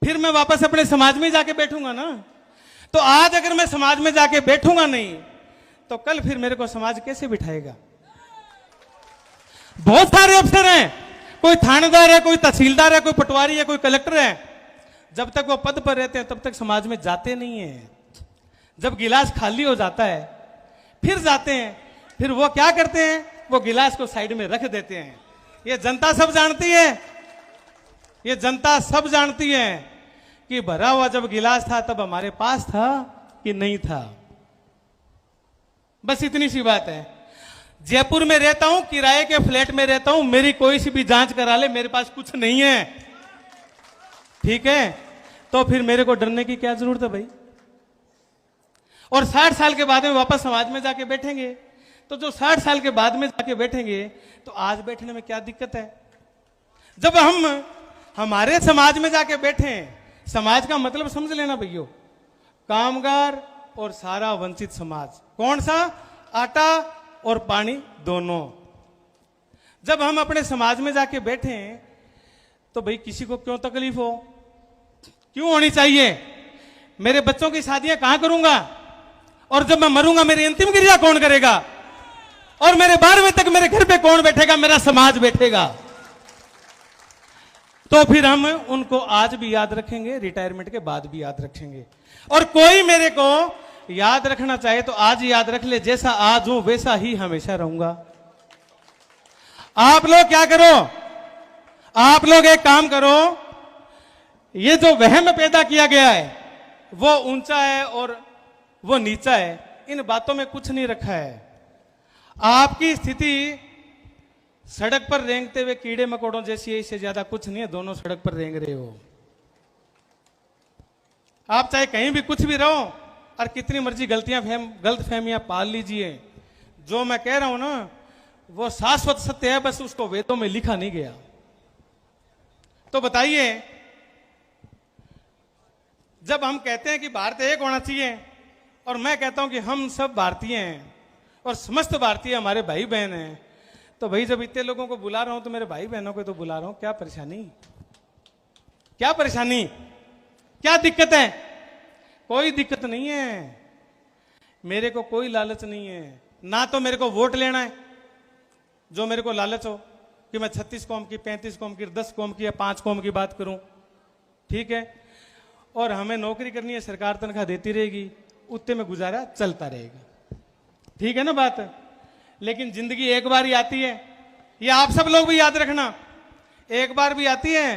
फिर मैं वापस अपने समाज में जाके बैठूंगा ना। तो आज अगर मैं समाज में जाके बैठूंगा नहीं तो कल फिर मेरे को समाज कैसे बिठाएगा? बहुत सारे अफसर हैं, कोई थानेदार है, कोई तहसीलदार है, कोई पटवारी है, कोई कलेक्टर है। जब तक वो पद पर रहते हैं तब तक समाज में जाते नहीं है। जब गिलास खाली हो जाता है फिर जाते हैं। फिर वो क्या करते हैं? वो गिलास को साइड में रख देते हैं। ये जनता सब जानती है, ये जनता सब जानती है कि भरा हुआ जब गिलास था तब हमारे पास था कि नहीं था। बस इतनी सी बात है। जयपुर में रहता हूं, किराए के फ्लैट में रहता हूं, मेरी कोई सी भी जांच करा ले, मेरे पास कुछ नहीं है, ठीक है? तो फिर मेरे को डरने की क्या जरूरत है भाई? और 60 साल के बाद में वापस समाज में जाके बैठेंगे तो जो 60 साल के बाद में जाके बैठेंगे तो आज बैठने में क्या दिक्कत है? जब हम हमारे समाज में जाके बैठे, समाज का मतलब समझ लेना भैया, कामगार और सारा वंचित समाज। कौन सा? आटा और पानी दोनों। जब हम अपने समाज में जाके बैठे तो भाई किसी को क्यों तकलीफ हो, क्यों होनी चाहिए? मेरे बच्चों की शादियां कहां करूंगा? और जब मैं मरूंगा मेरी अंतिम क्रिया कौन करेगा? और मेरे 12वें तक मेरे घर पे कौन बैठेगा? मेरा समाज बैठेगा। तो फिर हम उनको आज भी याद रखेंगे, रिटायरमेंट के बाद भी याद रखेंगे। और कोई मेरे को याद रखना चाहे तो आज याद रख ले, जैसा आज हूं वैसा ही हमेशा रहूंगा। आप लोग क्या करो? आप लोग एक काम करो, ये जो वहम पैदा किया गया है वो ऊंचा है और वो नीचा है, इन बातों में कुछ नहीं रखा है। आपकी स्थिति सड़क पर रेंगते हुए कीड़े मकोड़ों जैसी है, इससे ज्यादा कुछ नहीं है। दोनों सड़क पर रेंग रहे हो। आप चाहे कहीं भी कुछ भी रहो और कितनी मर्जी गलत फहमियां पाल लीजिए, जो मैं कह रहा हूं ना वो शाश्वत सत्य है, बस उसको वेदों में लिखा नहीं गया। तो बताइए, जब हम कहते हैं कि भारत एक होना चाहिए और मैं कहता हूं कि हम सब भारतीय हैं और समस्त भारतीय हमारे भाई बहन हैं, तो भाई जब इतने लोगों को बुला रहा हूं तो मेरे भाई बहनों को तो बुला रहा हूं। क्या परेशानी? क्या परेशानी? क्या दिक्कत है? कोई दिक्कत नहीं है। मेरे को कोई लालच नहीं है, ना तो मेरे को वोट लेना है जो मेरे को लालच हो कि मैं 36 कौम की, 35 कौम की, 10 कौम की या 5 कौम की बात करूं, ठीक है? और हमें नौकरी करनी है, सरकार तनख्वाह देती रहेगी, उतने में गुजारा चलता रहेगा, ठीक है ना बात? लेकिन जिंदगी एक बार ही आती है, ये आप सब लोग भी याद रखना, एक बार भी आती है